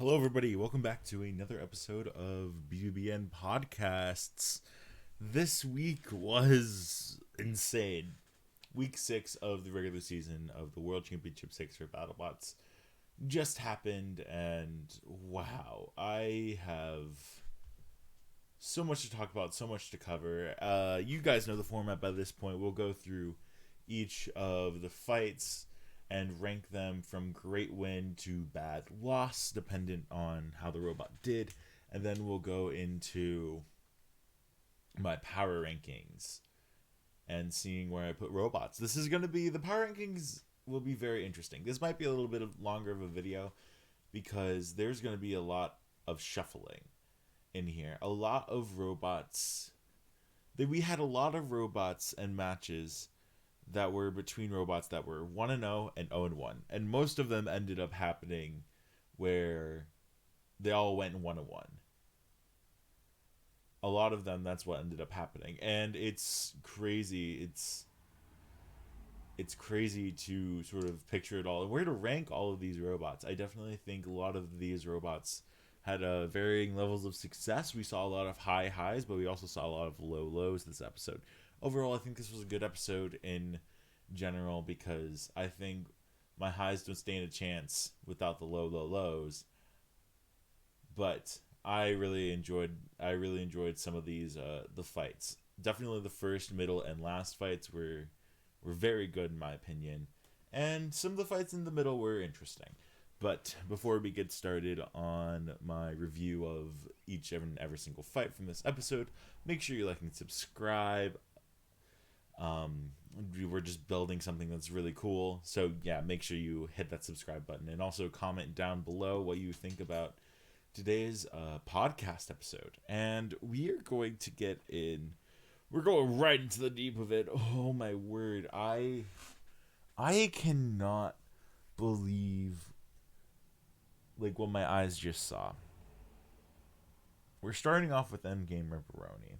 Hello, everybody. Welcome back to another episode of BBBN podcasts. This week was insane. Week 6 of the regular season of the World Championship 6 for BattleBots just happened, and wow, I have so much to talk about, so much to cover. You guys know the format by this point. We'll go through each of the fights and rank them from great win to bad loss, dependent on how the robot did. And then we'll go into my power rankings and seeing where I put robots. This is going to be, the power rankings will be very interesting. This might be a little bit longer of a video because there's going to be a lot of shuffling in here. A lot of robots. We had a lot of robots and matches that were between robots that were 1-0 and 0-1. And most of them ended up happening where they all went 1-1. A lot of them, that's what ended up happening. And it's crazy. It's crazy to sort of picture it all and where to rank all of these robots. I definitely think a lot of these robots had varying levels of success. We saw a lot of high highs, but we also saw a lot of low lows this episode. Overall, I think this was a good episode in general because I think my highs don't stand a chance without the low lows. But I really enjoyed some of these the fights. Definitely the first, middle, and last fights were very good in my opinion, and some of the fights in the middle were interesting. But before we get started on my review of each and every single fight from this episode, make sure you like and subscribe. We're just building something that's really cool, so yeah, make sure you hit that subscribe button and also comment down below what you think about today's podcast episode. And we are going to we're going right into the deep of it. Oh my word, I cannot believe like what my eyes just saw. We're starting off with Endgame Ripperoni.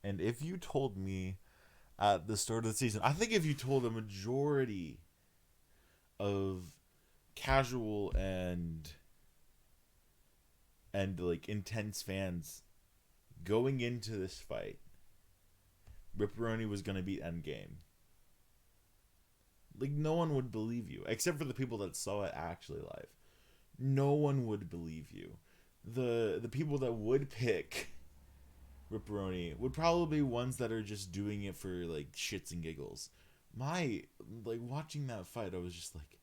And if you told me at the start of the season, I think if you told a majority of casual and like intense fans going into this fight, Ripperoni was going to beat Endgame, like no one would believe you, except for the people that saw it actually live. No one would believe you. The people that would pick Ripperoni would probably be ones that are just doing it for like shits and giggles. Watching that fight, I was just like,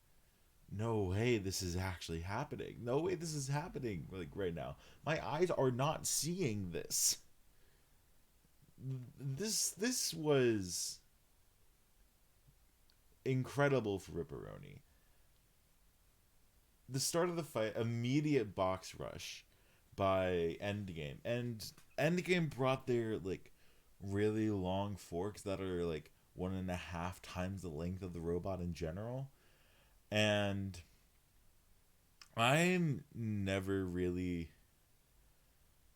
no way this is actually happening. No way this is happening like right now. My eyes are not seeing this. This was incredible for Ripperoni. The start of the fight, immediate box rush by Endgame. And Endgame brought their like really long forks that are like 1.5 times the length of the robot in general. And I'm never really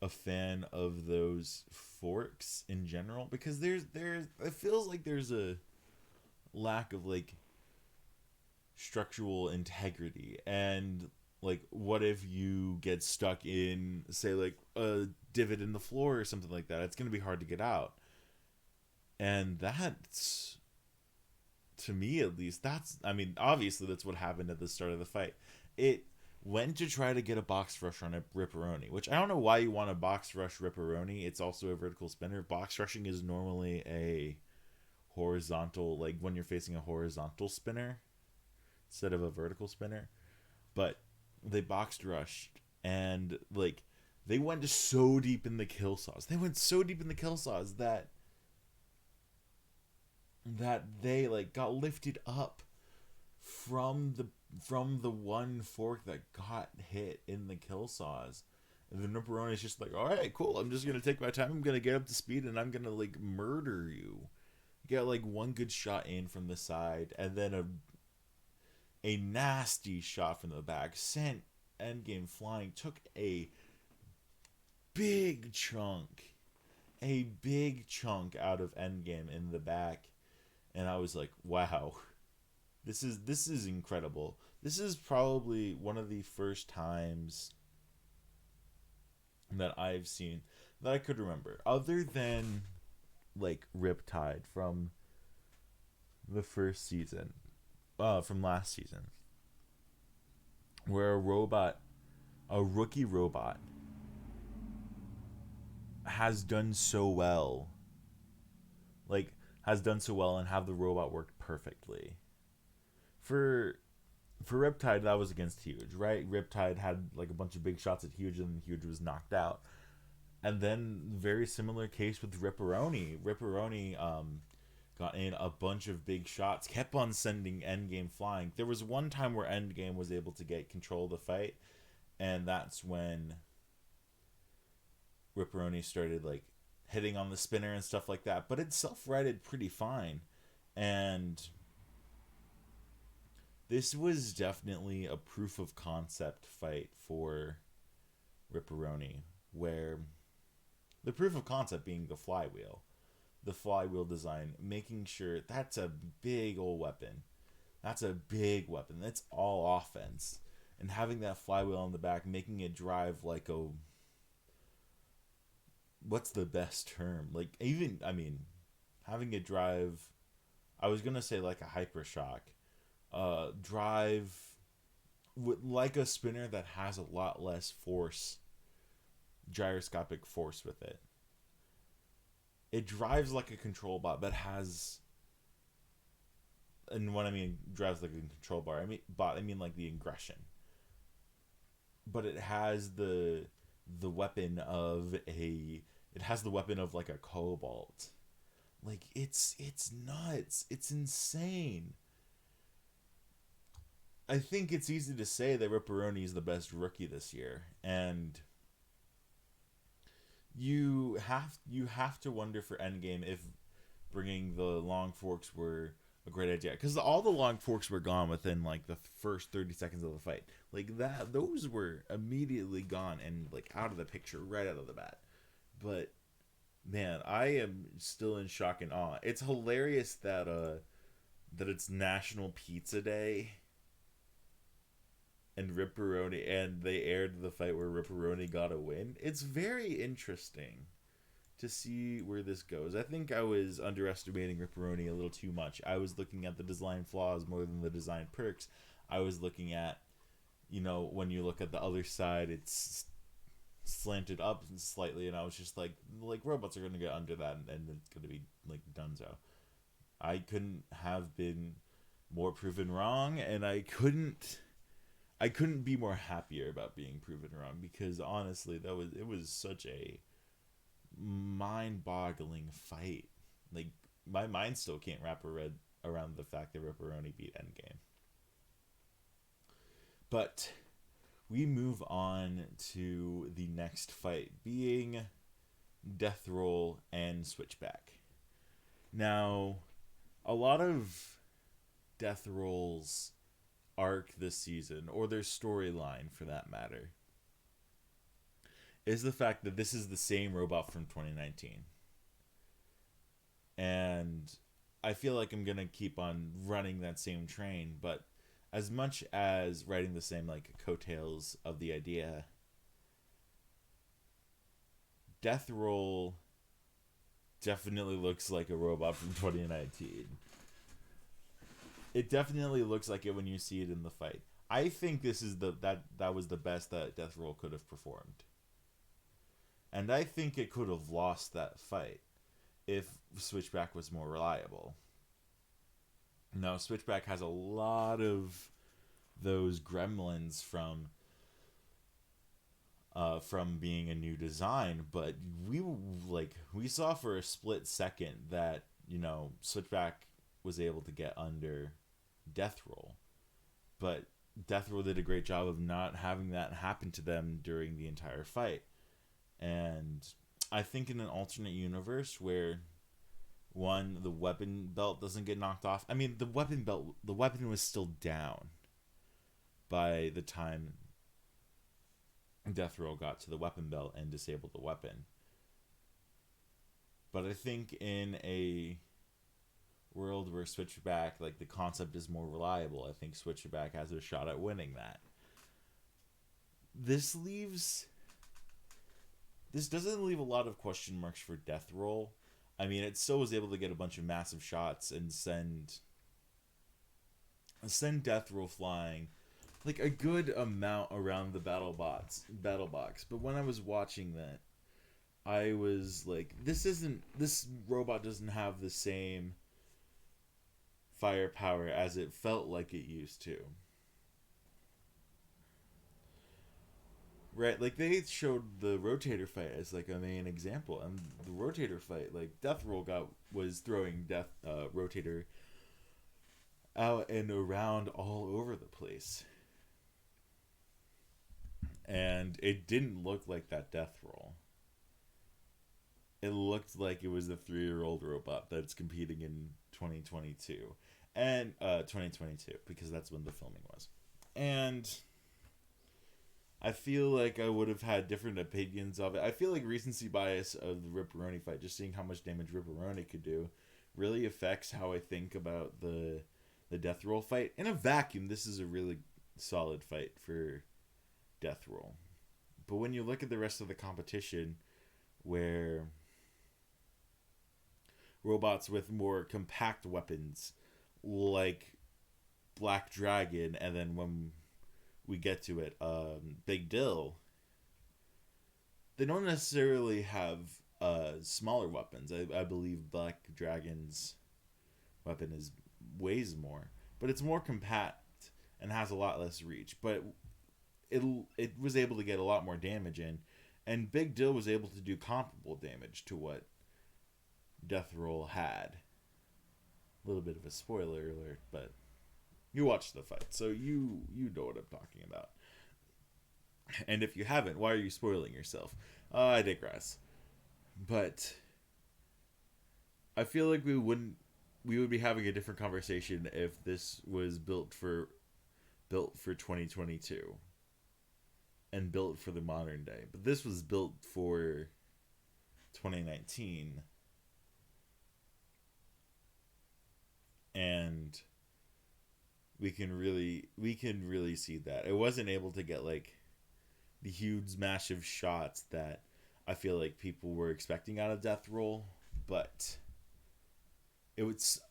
a fan of those forks in general because there's it feels like there's a lack of like structural integrity. And like, what if you get stuck in, say, like a divot in the floor or something like that? It's going to be hard to get out. And that's, to me at least, obviously that's what happened at the start of the fight. It went to try to get a box rush on a Ripperoni, which I don't know why you want to box rush Ripperoni. It's also a vertical spinner. Box rushing is normally a horizontal, like when you're facing a horizontal spinner instead of a vertical spinner. But they boxed rushed, and like they went so deep in the kill saws. They went so deep in the kill saws that they like got lifted up from the one fork that got hit in the kill saws. And the Ripperoni's just like, all right, cool. I'm just gonna take my time. I'm gonna get up to speed, and I'm gonna like murder you. Get like one good shot in from the side, and then a nasty shot from the back sent Endgame flying. Took a big chunk out of Endgame in the back, and I was like, wow, this is incredible. this is probably one of the first times that I've seen that I could remember, other than like Riptide from the first season, from last season, where a rookie robot, has done so well, like has done so well and have the robot work perfectly. For Riptide, that was against Huge, right? Riptide had like a bunch of big shots at Huge, and Huge was knocked out. And then very similar case with Ripperoni. Ripperoni got in a bunch of big shots, kept on sending Endgame flying. There was one time where Endgame was able to get control of the fight, and that's when Ripperoni started like hitting on the spinner and stuff like that. But it self-righted pretty fine. And this was definitely a proof of concept fight for Ripperoni, where the proof of concept being the flywheel design, making sure that's a big old weapon. That's a big weapon. That's all offense. And having that flywheel on the back, making it drive like a, what's the best term? Like, even, I mean, having it drive, I was going to say like a hypershock. Drive with, like a spinner that has a lot less force, gyroscopic force with it. It drives like a control bot, but has, and when I mean drives like a control bar, I mean like the aggression. But it has the weapon of like a cobalt. Like it's nuts. It's insane. I think it's easy to say that Ripperoni is the best rookie this year, and you have to wonder for Endgame if bringing the long forks were a great idea, because all the long forks were gone within like the first 30 seconds of the fight. Like that, those were immediately gone and like out of the picture right out of the bat. But man, I am still in shock and awe. It's hilarious that it's National Pizza Day, and Ripperoni, and they aired the fight where Ripperoni got a win. It's very interesting to see where this goes. I think I was underestimating Ripperoni a little too much. I was looking at the design flaws more than the design perks. I was looking at, when you look at the other side, it's slanted up slightly, and I was just like robots are going to get under that, and it's going to be like dunzo. I couldn't have been more proven wrong, and I couldn't be more happier about being proven wrong, because honestly, it was such a mind-boggling fight. Like, my mind still can't wrap around the fact that Ripperoni beat Endgame. But we move on to the next fight, being Death Roll and Switchback. Now, a lot of Death Roll's arc this season, or their storyline for that matter, is the fact that this is the same robot from 2019. And I feel like I'm going to keep on running that same train, but as much as riding the same like coattails of the idea, Death Roll definitely looks like a robot from 2019. It definitely looks like it when you see it in the fight. I think this is that was the best that Death Roll could have performed. And I think it could have lost that fight if Switchback was more reliable. Now, Switchback has a lot of those gremlins from being a new design, but we saw for a split second that, Switchback was able to get under Death Roll. But Death Roll did a great job of not having that happen to them during the entire fight. And I think in an alternate universe where, one, the weapon belt doesn't get knocked off. I mean, the weapon was still down by the time Death Roll got to the weapon belt and disabled the weapon. But I think in a world where Switchback, like, the concept is more reliable, I think Switchback has a shot at winning that. This doesn't leave a lot of question marks for Death Roll. I mean, it still was able to get a bunch of massive shots and send Death Roll flying like a good amount around the battle box. But when I was watching that, I was like, this robot doesn't have the same firepower as it felt like it used to. Right, like they showed the rotator fight as like a main example, and the rotator fight, like Death Roll was throwing rotator out and around all over the place, and it didn't look like that Death Roll. It looked like it was a 3-year-old robot that's competing in 2022 and 2022 because that's when the filming was, and I feel like I would have had different opinions of it. I feel like recency bias of the Ripperoni fight, just seeing how much damage Ripperoni could do, really affects how I think about the Death Roll fight. In a vacuum, this is a really solid fight for Death Roll. But when you look at the rest of the competition, where robots with more compact weapons, like Black Dragon, and then when we get to it, Big Dill, they don't necessarily have smaller weapons. I believe Black Dragon's weapon weighs more, but it's more compact and has a lot less reach. But it was able to get a lot more damage in, and Big Dill was able to do comparable damage to what Death Roll had. A little bit of a spoiler alert, but you watched the fight, so you know what I'm talking about. And if you haven't, why are you spoiling yourself? I digress. But I feel like we would be having a different conversation if this was built for 2022 and built for the modern day. But this was built for 2019. And we can really see that it wasn't able to get like the huge massive shots that I feel like people were expecting out of Death Roll, but it was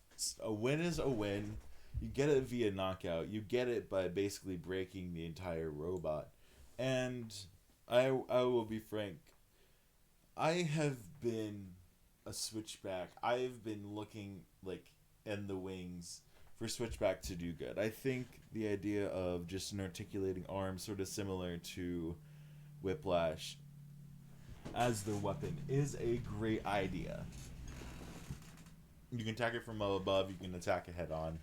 a win is a win. You get it via knockout. You get it by basically breaking the entire robot. And I will be frank, I have been a Switchback. I've been looking like in the wings for Switchback to do good. I think the idea of just an articulating arm, sort of similar to Whiplash, as their weapon is a great idea. You can attack it from above, you can attack it head on.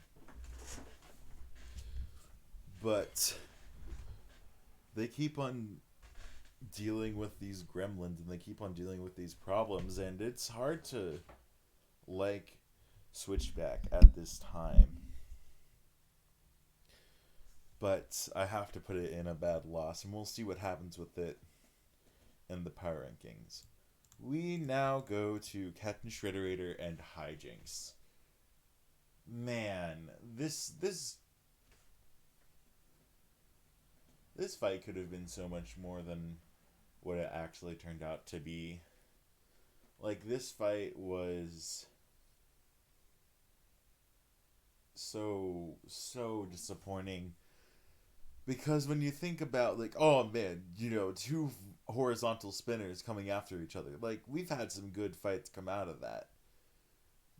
But they keep on dealing with these gremlins and they keep on dealing with these problems, and it's hard to like Switchback at this time. But I have to put it in a bad loss, and we'll see what happens with it in the power rankings. We now go to Captain Shredderator and Hijinks. Man, this fight could have been so much more than what it actually turned out to be. Like, this fight was so disappointing. Because when you think about, like, oh man, two horizontal spinners coming after each other. Like, we've had some good fights come out of that.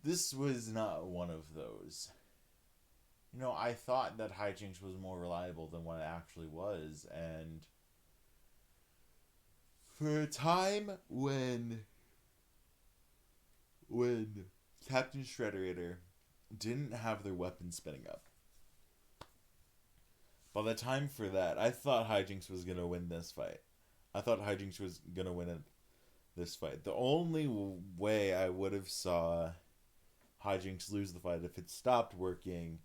This was not one of those. I thought that Hijinks was more reliable than what it actually was. And for a time when Captain Shredderator didn't have their weapon spinning up, by the time for that, I thought Hijinks was going to win this fight. I thought Hijinks was going to win this fight. The only way I would have saw Hijinks lose the fight if it stopped working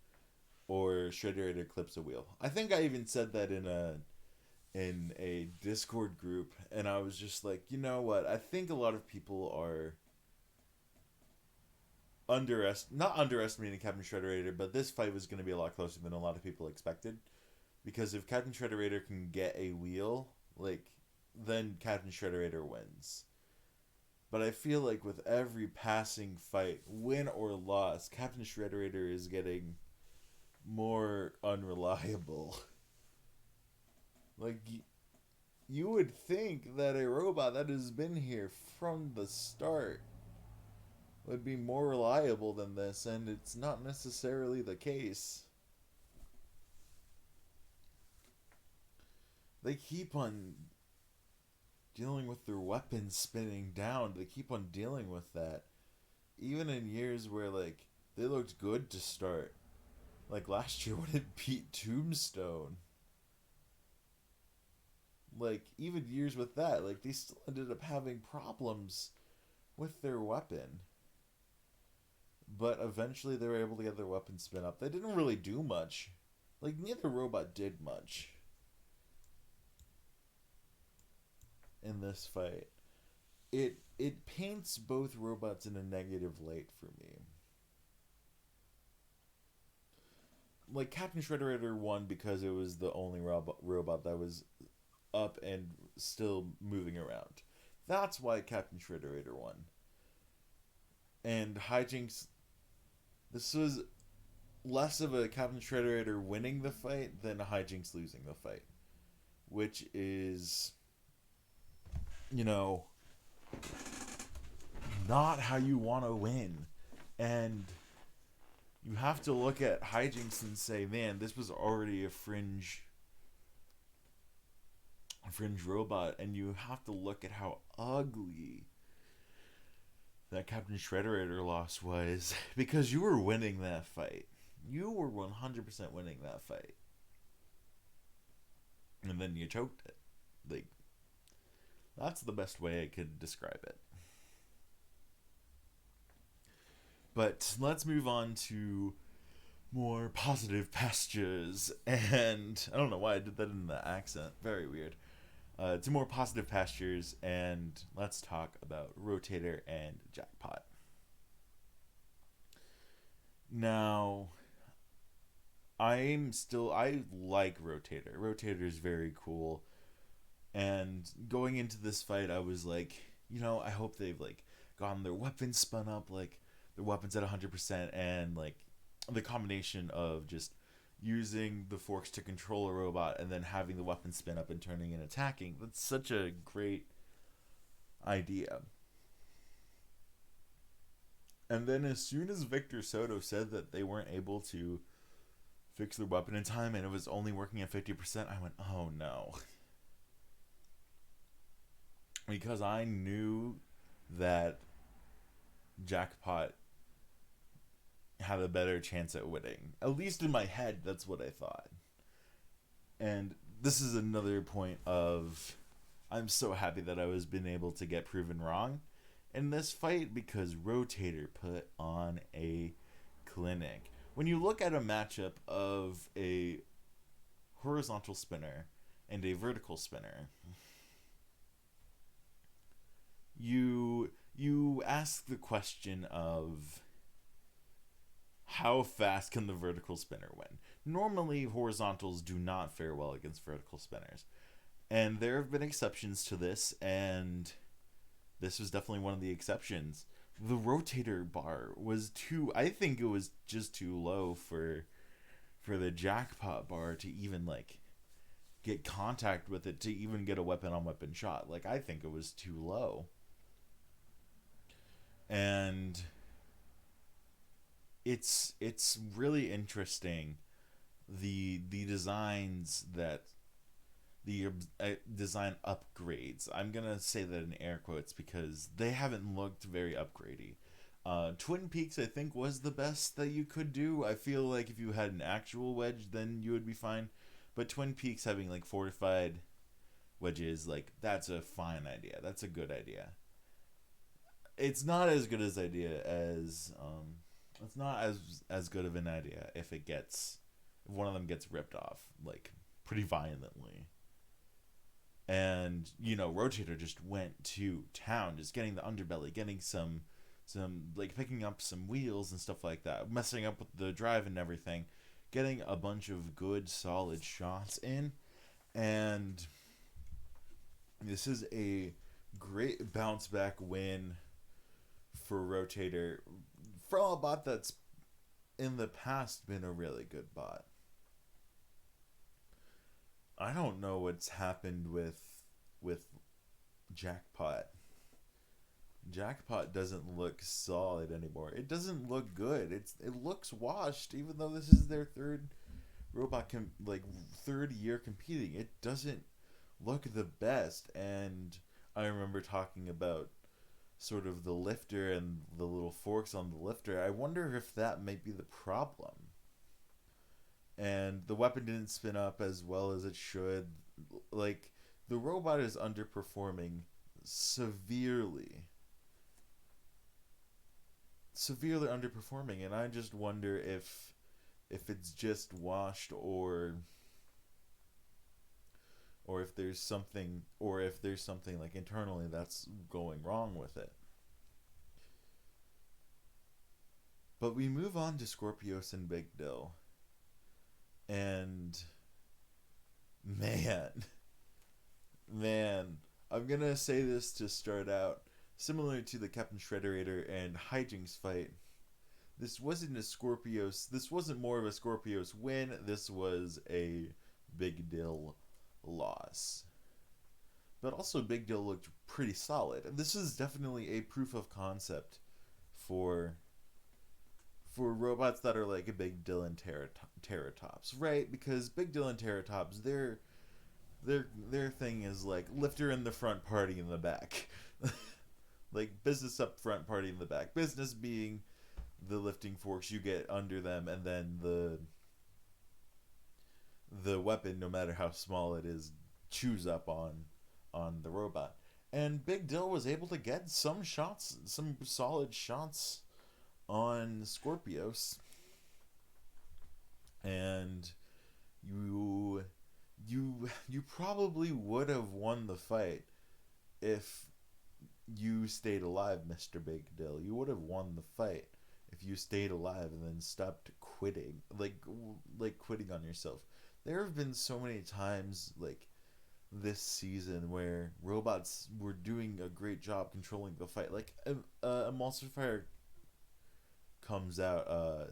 or Shredderator clips a wheel. I think I even said that in a Discord group, and I was just like, you know what? I think a lot of people are not underestimating Captain Shredderator, but this fight was going to be a lot closer than a lot of people expected. Because if Captain Shredderator can get a wheel, like, then Captain Shredderator wins. But I feel like with every passing fight, win or loss, Captain Shredderator is getting more unreliable. Like, you would think that a robot that has been here from the start would be more reliable than this, and it's not necessarily the case. They keep on dealing with their weapons spinning down. They keep on dealing with that. Even in years where, like, they looked good to start. Like last year when it beat Tombstone. Like, even years with that, like, they still ended up having problems with their weapon. But eventually they were able to get their weapon spin up. They didn't really do much. Like, neither robot did much in this fight. It paints both robots in a negative light for me. Like, Captain Shredderator won because it was the only robot that was up and still moving around. That's why Captain Shredderator won. And Hijinks, this was less of a Captain Shredderator winning the fight than Hijinks losing the fight. Which is, you know, not how you want to win. And you have to look at Hijinks and say, man, this was already a fringe robot, and you have to look at how ugly that Captain Shredderator loss was, because you were winning that fight. You were 100% winning that fight. And then you choked it. Like, that's the best way I could describe it. But let's move on to more positive pastures. And I don't know why I did that in the accent. Very weird. To more positive pastures, and let's talk about Rotator and Jackpot. Now, I like Rotator. Rotator is very cool. And going into this fight, I was like, you know, I hope they've, like, gotten their weapons spun up, like, their weapons at 100%, and, like, the combination of just using the forks to control a robot and then having the weapon spin up and turning and attacking. That's such a great idea. And then as soon as Victor Soto said that they weren't able to fix their weapon in time and it was only working at 50%, I went, oh no. Because I knew that Jackpot had a better chance at winning. At least in my head, that's what I thought. And this is another point of, I'm so happy that I was been able to get proven wrong in this fight, because Rotator put on a clinic. When you look at a matchup of a horizontal spinner and a vertical spinner, you ask the question of, how fast can the vertical spinner win? Normally, horizontals do not fare well against vertical spinners. And there have been exceptions to this, and this was definitely one of the exceptions. The Rotator bar was I think it was just too low for the Jackpot bar to even, like, get contact with it, to even get a weapon-on-weapon shot. Like, I think it was too low. And it's really interesting, the designs that the design upgrades. I'm gonna say that in air quotes because they haven't looked very upgradey. Twin Peaks, I think, was the best that you could do. I feel like if you had an actual wedge, then you would be fine. But Twin Peaks having, like, fortified wedges, like, that's a fine idea. That's a good idea. It's not as good as idea as it's not as good of an idea if one of them gets ripped off, like, pretty violently. And, you know, Rotator just went to town, just getting the underbelly, getting some some like picking up some wheels and stuff like that, messing up with the drive and everything, getting a bunch of good solid shots in, and this is a great bounce back win for Rotator from a bot that's in the past been a really good bot. I don't know what's happened with Jackpot. Jackpot doesn't look solid anymore. It doesn't look good. It looks washed, even though this is their third third year competing. It doesn't look the best. And I remember talking about sort of the lifter and the little forks on the lifter. I wonder if that might be the problem. And the weapon didn't spin up as well as it should. Like, the robot is underperforming severely underperforming, and I just wonder if it's just washed, or if there's something like internally that's going wrong with it. But we move on to Scorpios and Big Dill. And man, I'm gonna say this to start out. Similar to the Captain Shredderator and Hijinks fight, this wasn't more of a Scorpios win, this was a Big Dill loss. But also Big Dill looked pretty solid. And this is definitely a proof of concept for robots that are like a Big Dill and Terratops, right? Because Big Dill and Terratops, their thing is like lifter in the front, party in the back. Like business up front, party in the back. Business being the lifting forks you get under them, and then the weapon, no matter how small it is, chews up on the robot. And Big Dill was able to get some solid shots on Scorpios, and you probably would have won the fight if you stayed alive, Mr. Big Dill. You would have won the fight if you stayed alive and then stopped quitting, like quitting on yourself. There have been so many times like this season where robots were doing a great job controlling the fight. Like a Monster Fire comes out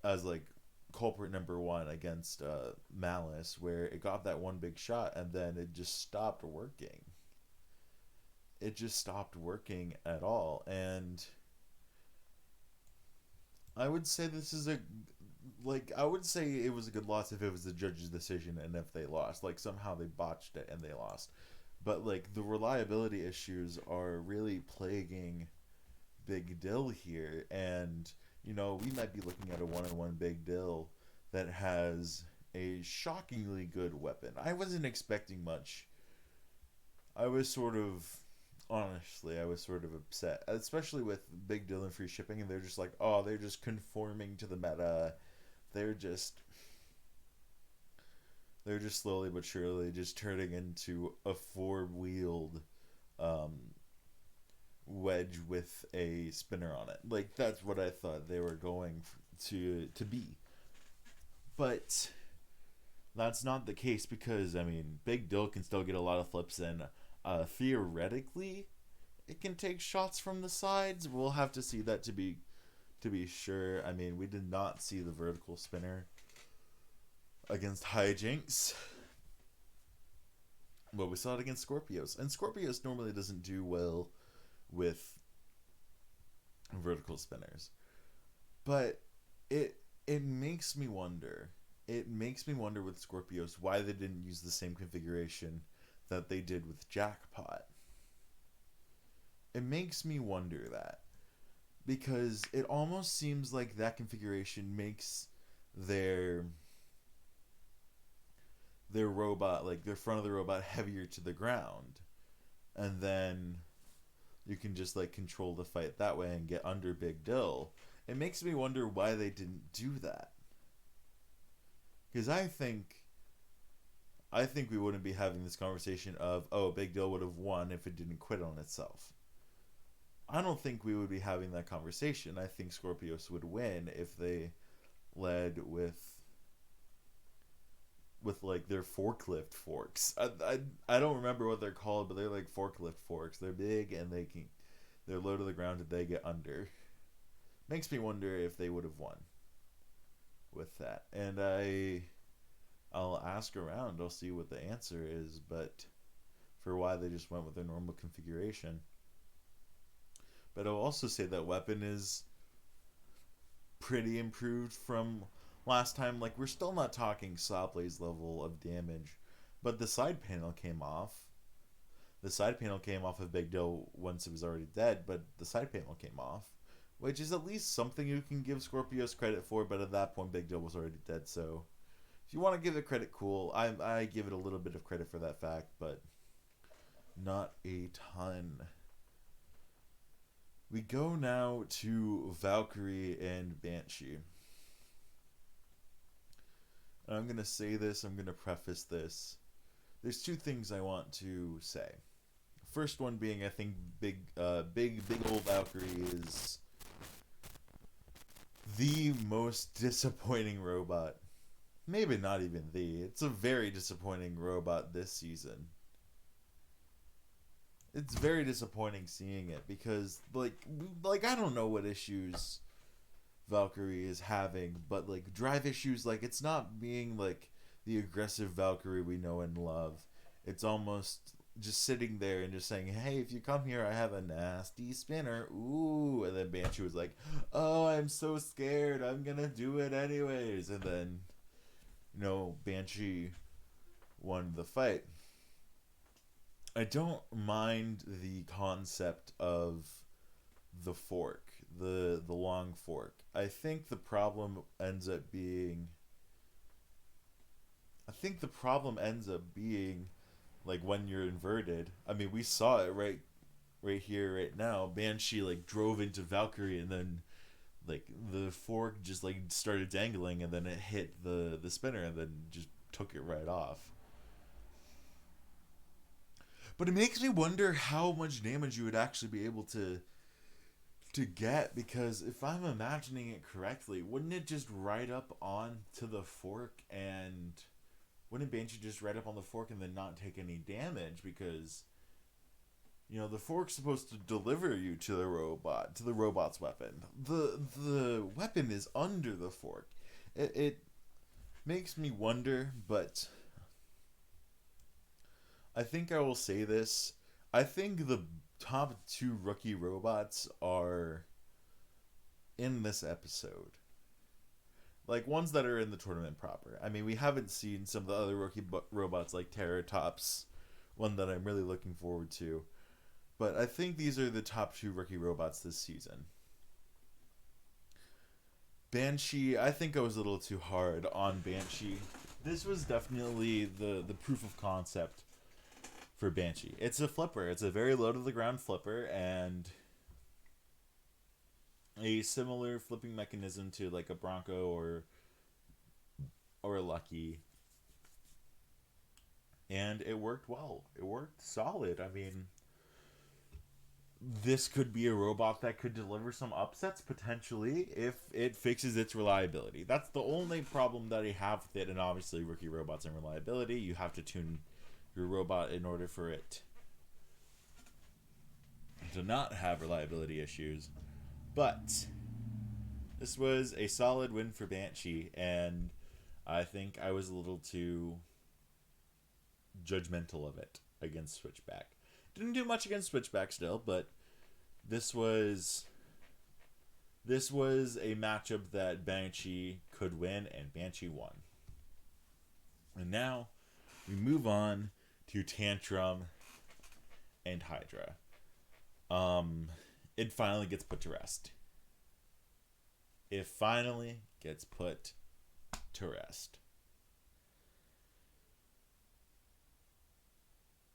as like culprit number one against Malice, where it got that one big shot and then it just stopped working. It just stopped working at all. And I would say I would say it was a good loss if it was the judge's decision and if they lost. Like somehow they botched it and they lost. But like the reliability issues are really plaguing Big Dill here, and we might be looking at a one-on-one Big Dill that has a shockingly good weapon. I wasn't expecting much. I was sort of upset, especially with Big Dill and free shipping, and they're just like, oh, they're just conforming to the meta. They're just slowly but surely just turning into a four-wheeled wedge with a spinner on it. Like, that's what I thought they were going to be. But that's not the case, because Big Dill can still get a lot of flips in. Theoretically, it can take shots from the sides. We'll have to see that to be sure. We did not see the vertical spinner against Hijinks, but we saw it against Scorpios, and Scorpios normally doesn't do well with vertical spinners. But it makes me wonder. It makes me wonder with Scorpios why they didn't use the same configuration that they did with Jackpot. It makes me wonder that, because it almost seems like that configuration makes their robot, like their front of the robot, heavier to the ground, and then you can just like control the fight that way and get under Big Dill. It makes me wonder why they didn't do that, because I think we wouldn't be having this conversation of, oh, Big Dill would have won if it didn't quit on itself. I don't think we would be having that conversation. I think Scorpios would win if they led with like their forklift forks. I don't remember what they're called, but they're like forklift forks. They're big and they're low to the ground and they get under. Makes me wonder if they would have won with that. And I'll ask around. I'll see what the answer is, but for why they just went with their normal configuration. But I'll also say that weapon is pretty improved from last time. Like, we're still not talking Saw Blaze level of damage, but the side panel came off. The side panel came off of Big Dill once it was already dead, but the side panel came off, which is at least something you can give Scorpios credit for, but at that point Big Dill was already dead, so if you want to give it credit, cool. I give it a little bit of credit for that fact, but not a ton. We go now to Valkyrie and Banshee. And I'm going to say this, I'm going to preface this. There's two things I want to say. First one being, I think big old Valkyrie is the most disappointing robot. Maybe not even it's a very disappointing robot this season. It's very disappointing seeing it because like I don't know what issues Valkyrie is having, but like drive issues, like it's not being like the aggressive Valkyrie we know and love. It's almost just sitting there and just saying, hey, if you come here, I have a nasty spinner. Ooh. And then Banshee was like, oh, I'm so scared. I'm going to do it anyways. And then, Banshee won the fight. I don't mind the concept of the fork, the long fork. I think the problem ends up being like when you're inverted. I mean, we saw it right here, right now. Banshee like drove into Valkyrie, and then like the fork just like started dangling, and then it hit the spinner, and then just took it right off. But it makes me wonder how much damage you would actually be able to get, because if I'm imagining it correctly, wouldn't it just ride up onto the fork, and wouldn't Banshee just ride up on the fork and then not take any damage? Because the fork's supposed to deliver you to the robot's weapon. The weapon is under the fork. It makes me wonder, but I think I will say this. I think the top two rookie robots are in this episode. Like, ones that are in the tournament proper. I mean, we haven't seen some of the other rookie robots like Terratops, one that I'm really looking forward to. But I think these are the top two rookie robots this season. Banshee, I think I was a little too hard on Banshee. This was definitely the proof of concept for Banshee. It's a flipper. It's a very low to the ground flipper, and a similar flipping mechanism to like a Bronco or a Lucky. And it worked well. It worked solid. I mean, this could be a robot that could deliver some upsets potentially if it fixes its reliability. That's the only problem that I have with it. And obviously, rookie robots and reliability, you have to tune your robot in order for it to not have reliability issues. But this was a solid win for Banshee, and I think I was a little too judgmental of it against Switchback. Didn't do much against Switchback still, but this was a matchup that Banshee could win, and Banshee won. And now we move on to Tantrum and Hydra. It finally gets put to rest. It finally gets put to rest.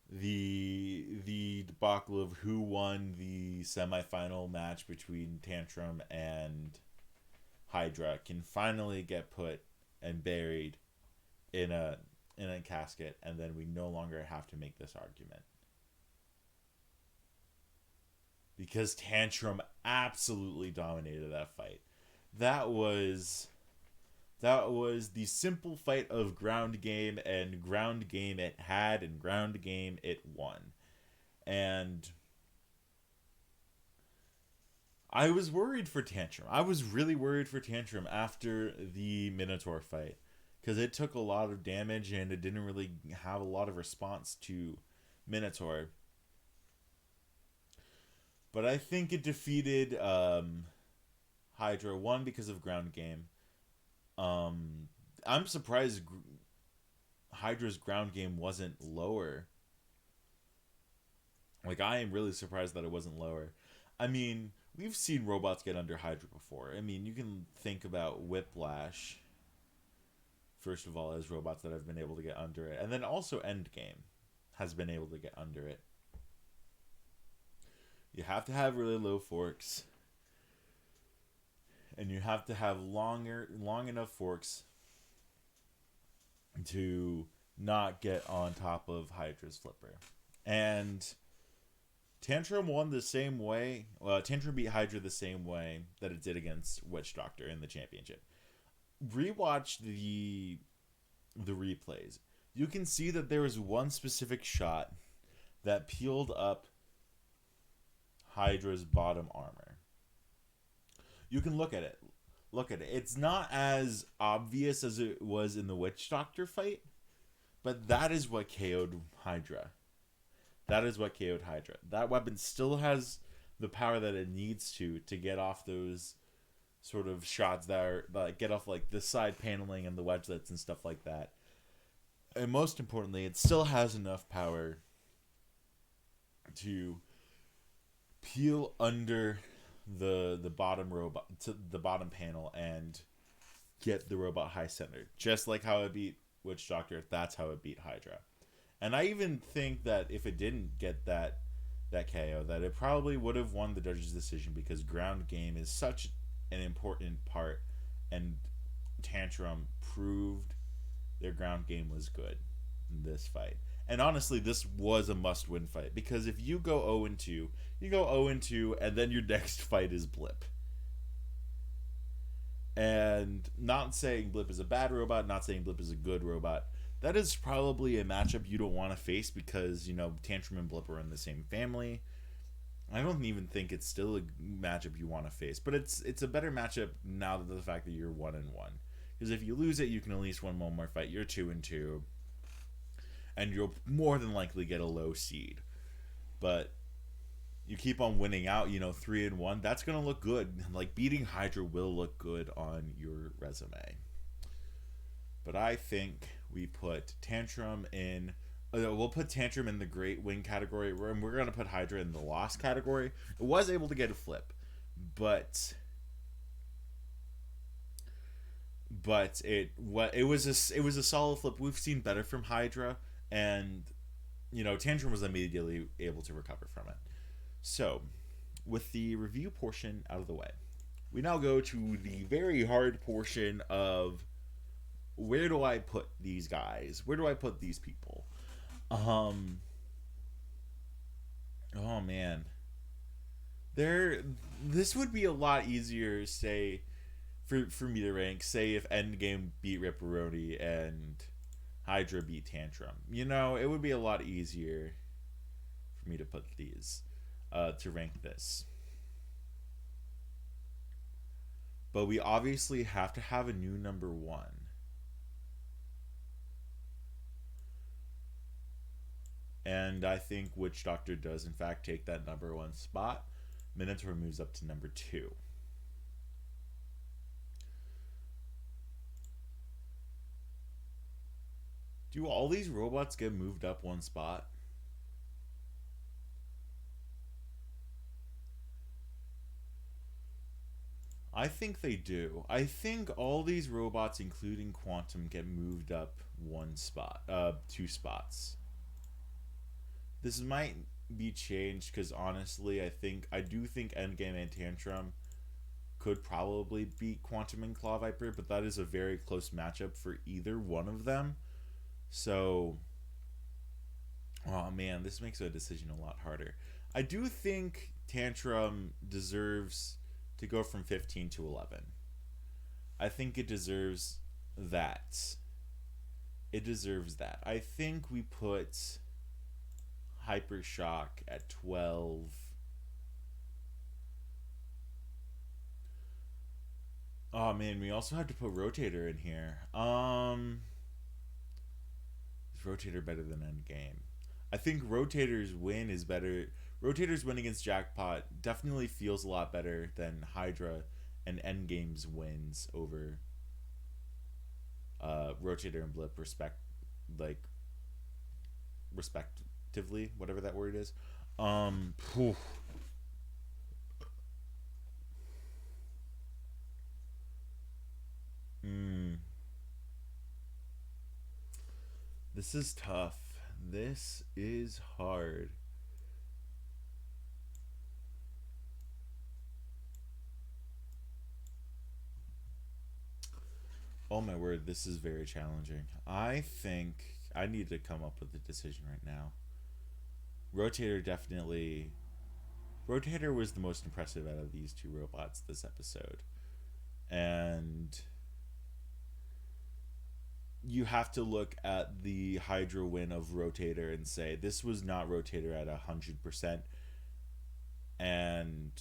The debacle of who won the semifinal match between Tantrum and Hydra can finally get put and buried in a casket, and then we no longer have to make this argument. because Tantrum absolutely dominated that fight. That was the simple fight of ground game, and ground game it had, and ground game it won. And I was worried for Tantrum. I was really worried for Tantrum after the Minotaur fight, because it took a lot of damage and it didn't really have a lot of response to Minotaur. But I think it defeated Hydra, one, because of ground game. I'm surprised Hydra's ground game wasn't lower. Like, I am really surprised that it wasn't lower. I mean, we've seen robots get under Hydra before. I mean, you can think about Whiplash, first of all, as robots that have been able to get under it. And then also Endgame has been able to get under it. You have to have really low forks. And you have to have long enough forks to not get on top of Hydra's flipper. And Tantrum won the same way. Well, Tantrum beat Hydra the same way that it did against Witch Doctor in the championship. Rewatch the replays. You can see that there was one specific shot that peeled up Hydra's bottom armor. You can look at it. It's not as obvious as it was in the Witch Doctor fight, but that is what KO'd Hydra. That weapon still has the power that it needs to get off those sort of shots that get off like the side paneling and the wedgelets and stuff like that. And most importantly, it still has enough power to peel under the bottom robot to the bottom panel and get the robot high centered. Just like how it beat Witch Doctor, that's how it beat Hydra. And I even think that if it didn't get that KO, that it probably would have won the judge's decision, because ground game is such an important part, and Tantrum proved their ground game was good in this fight. And honestly, this was a must-win fight, because if you go 0-2, you go 0-2, and then your next fight is Blip. And not saying Blip is a bad robot, not saying Blip is a good robot. That is probably a matchup you don't want to face, because, you know, Tantrum and Blip are in the same family. I don't even think it's still a matchup you want to face, but it's a better matchup now than the fact that you're 1-1. Because if you lose it, you can at least win one more fight. You're 2-2, and you'll more than likely get a low seed. But you keep on winning out, 3-1. That's gonna look good. Like, beating Hydra will look good on your resume. But I think we put Tantrum in. We'll put Tantrum in the great win category, and we're gonna put Hydra in the loss category. It was able to get a flip, but it was a solid flip. We've seen better from Hydra, and Tantrum was immediately able to recover from it. So, with the review portion out of the way, we now go to the very hard portion of where do I put these guys? Where do I put these people? Oh man. This would be a lot easier, say, for me to rank, say if Endgame beat Ripperoni and Hydra beat Tantrum. It would be a lot easier for me to put these, to rank this. But we obviously have to have a new number one. And I think Witch Doctor does, in fact, take that number one spot. Minotaur moves up to number 2. Do all these robots get moved up one spot? I think they do. I think all these robots, including Quantum, get moved up 2 spots. This might be changed because honestly, I do think Endgame and Tantrum could probably beat Quantum and Claw Viper, but that is a very close matchup for either one of them. So, oh man, this makes a decision a lot harder. I do think Tantrum deserves to go from 15 to 11. I think it deserves that. It deserves that. I think we put Hypershock at 12. Oh man, we also have to put Rotator in here. Is Rotator better than Endgame? I think Rotator's win is better. Rotator's win against Jackpot definitely feels a lot better than Hydra and Endgame's wins over Rotator and Blip like respectively, whatever that word is. Phew. Mm, this is tough. This is hard. Oh my word, this is very challenging. I think I need to come up with a decision right now. Rotator definitely. Rotator was the most impressive out of these two robots this episode. And you have to look at the Hydra win of Rotator and say this was not Rotator at 100%, and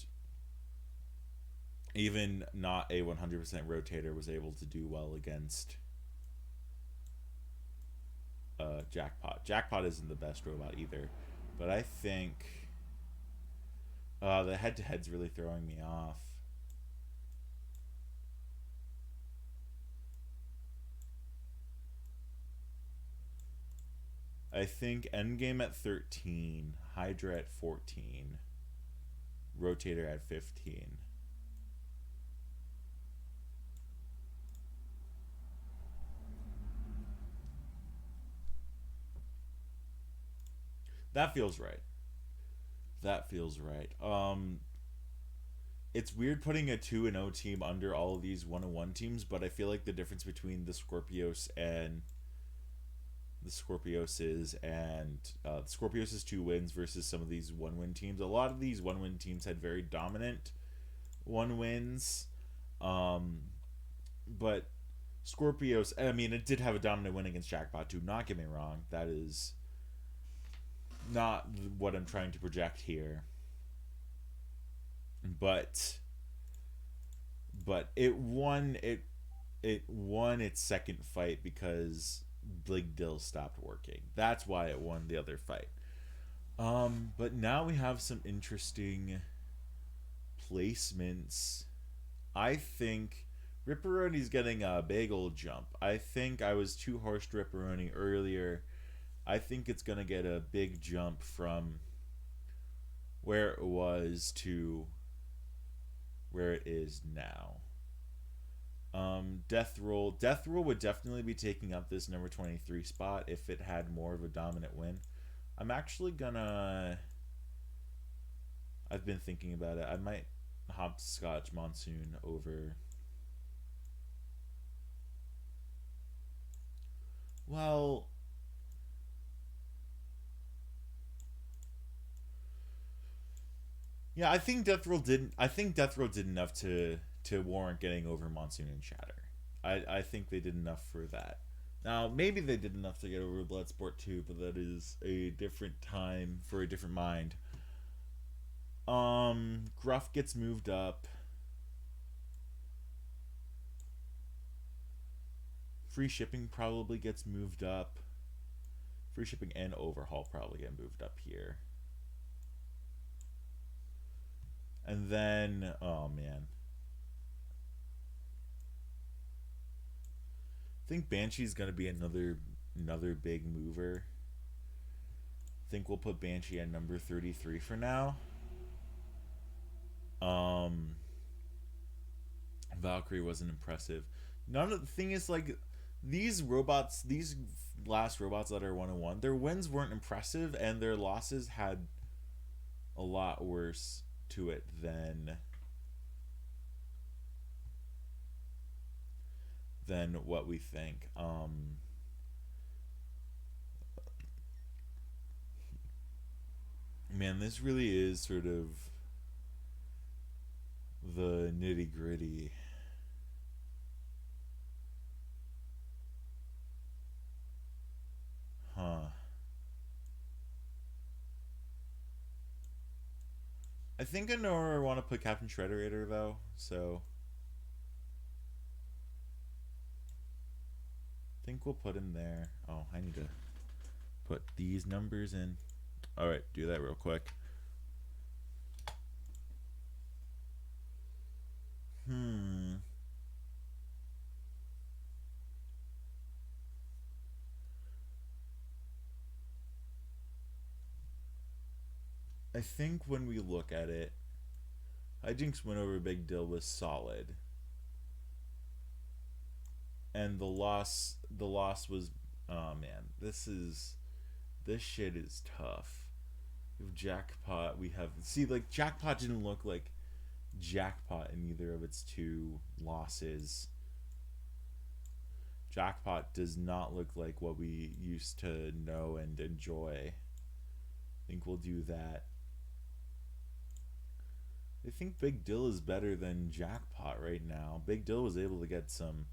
even not a 100% Rotator was able to do well against Jackpot. Jackpot isn't the best robot either, but I think the head-to-head's really throwing me off. I think Endgame at 13, Hydra at 14, Rotator at 15. That feels right. That feels right. It's weird putting a 2-0 team under all of these 1-1 teams, but I feel like the difference between the Scorpioses and Scorpios' 2 wins versus some of these 1-win teams. A lot of these 1-win teams had very dominant 1-wins, but Scorpios. I mean, it did have a dominant win against Jackpot too. Not get me wrong. That is not what I'm trying to project here. But it won its second fight because Blig Dill stopped working. That's why it won the other fight. But now we have some interesting placements. I think Ripperoni's getting a big old jump. I think I was too harsh to Ripperoni earlier. I think it's gonna get a big jump from where it was to where it is now. Death Roll would definitely be taking up this number 23 spot if it had more of a dominant win. I'm actually gonna. I've been thinking about it. I might hopscotch Monsoon over. Well, yeah, I think Death Roll didn't. I think Death Roll did enough to warrant getting over Monsoon and Shatter. I think they did enough for that. Now, maybe they did enough to get over Bloodsport too, but that is a different time for a different mind. Gruff gets moved up. Free shipping probably gets moved up. Free shipping and overhaul probably get moved up here. And then, oh man. I think Banshee's gonna be another big mover. I think we'll put Banshee at number 33 for now. Valkyrie wasn't impressive. None of the thing is like these robots, these last robots that are 101, their wins weren't impressive and their losses had a lot worse to it than what we think. Man, this really is sort of the nitty gritty. Huh. I think I know where I want to put Captain Shredderator though, so I think we'll put him there. Oh, I need to put these numbers in. Alright, do that real quick. I think when we look at it, Hijinks win over Big Dill was solid. And the loss was, oh man, this shit is tough. We have Jackpot, we have, see, like, Jackpot didn't look like Jackpot in either of its two losses. Jackpot does not look like what we used to know and enjoy. I think we'll do that. I think Big Dill is better than Jackpot right now. Big Dill was able to get some,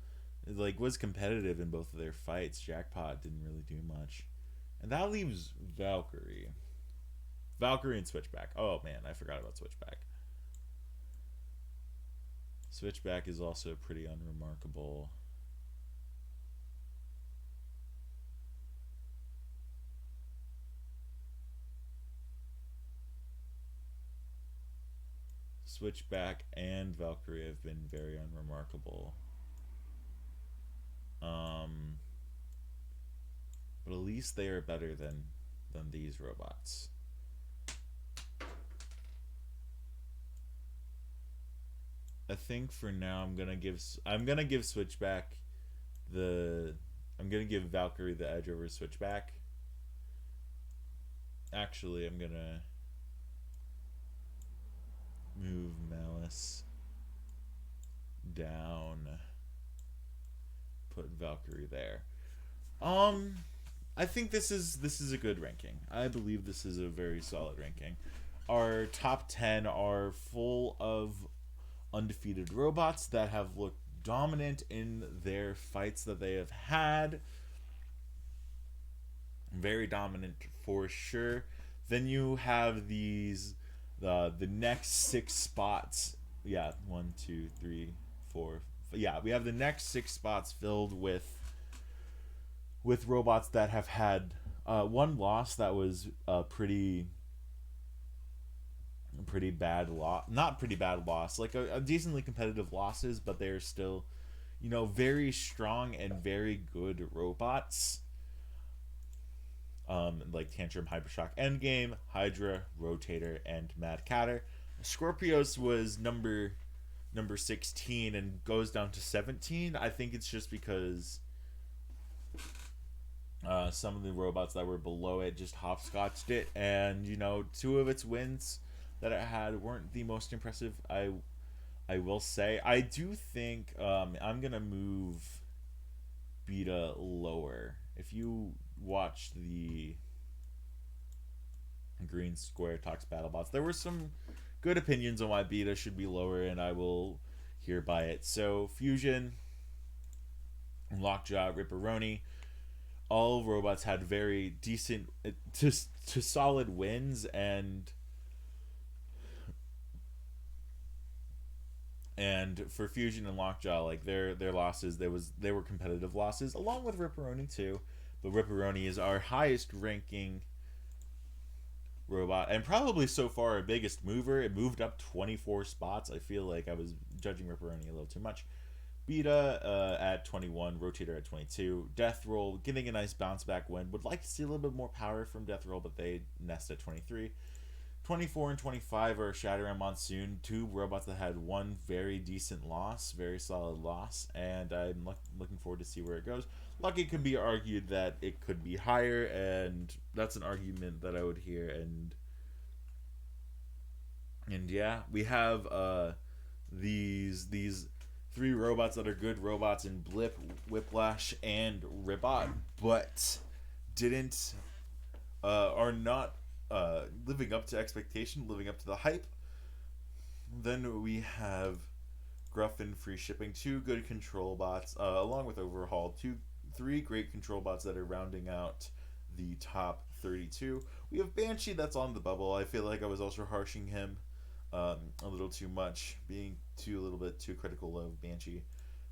like, was competitive in both of their fights. Jackpot didn't really do much. And that leaves Valkyrie. Valkyrie and Switchback. Oh man, I forgot about Switchback. Switchback is also pretty unremarkable. Switchback and Valkyrie have been very unremarkable. But at least they are better than these robots. I think for now I'm gonna give Switchback I'm gonna give Valkyrie the edge over Switchback. Actually, I'm gonna move Malice down. Put Valkyrie there. I think this is a good ranking. I believe this is a very solid ranking. Our top 10 are full of undefeated robots that have looked dominant in their fights that they have had. Very dominant for sure. Then you have these the next 6 spots. Yeah, 1, 2, 3, 4. Yeah, we have the next 6 spots filled with robots that have had one loss that was pretty bad loss. Not pretty bad loss, like a decently competitive losses, but they're still, very strong and very good robots. Like Tantrum, Hypershock, Endgame, Hydra, Rotator, and Mad Catter. Scorpios was number 16 and goes down to 17. I think it's just because some of the robots that were below it just hopscotched it, and 2 of its wins that it had weren't the most impressive. I will say I do think I'm gonna move Beta lower. If you watch the Green Square Talks BattleBots, there were some good opinions on why Beta should be lower, and I will hereby it. So Fusion, Lockjaw, Ripperoni, all robots had very decent to solid wins, and for Fusion and Lockjaw, like their losses, they were competitive losses, along with Ripperoni too. But Ripperoni is our highest ranking robot, and probably so far our biggest mover. It moved up 24 spots. I feel like I was judging Ripperoni a little too much. Beta at 21, Rotator at 22, Death Roll getting a nice bounce back win. Would like to see a little bit more power from Death Roll, but they nest at 23. 24 and 25 are Shatter and Monsoon, 2 robots that had one very decent loss, very solid loss, and I'm looking forward to see where it goes. Lucky could be argued that it could be higher, and that's an argument that I would hear. And yeah, we have these 3 robots that are good robots in Blip, Whiplash, and Ribot, but are not living up to expectation, living up to the hype. Then we have Gruffin free shipping, 2 good control bots, along with Overhaul, 3 great control bots that are rounding out the top 32. We have Banshee that's on the bubble. I feel like I was also harshing him a little too much, being a little bit too critical of Banshee.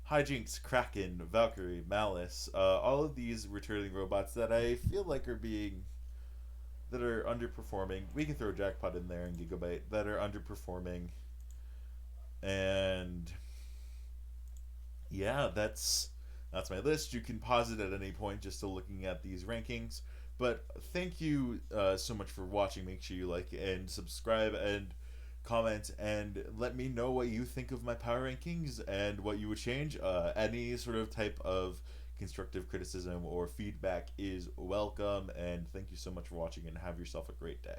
Hijinks, Kraken, Valkyrie, Malice, all of these returning robots that I feel like that are underperforming. We can throw Jackpot in there and Gigabyte that are underperforming. And yeah, that's my list. You can pause it at any point just to looking at these rankings. But thank you so much for watching. Make sure you like and subscribe and comment and let me know what you think of my power rankings and what you would change. Any sort of type of constructive criticism or feedback is welcome. And thank you so much for watching and have yourself a great day.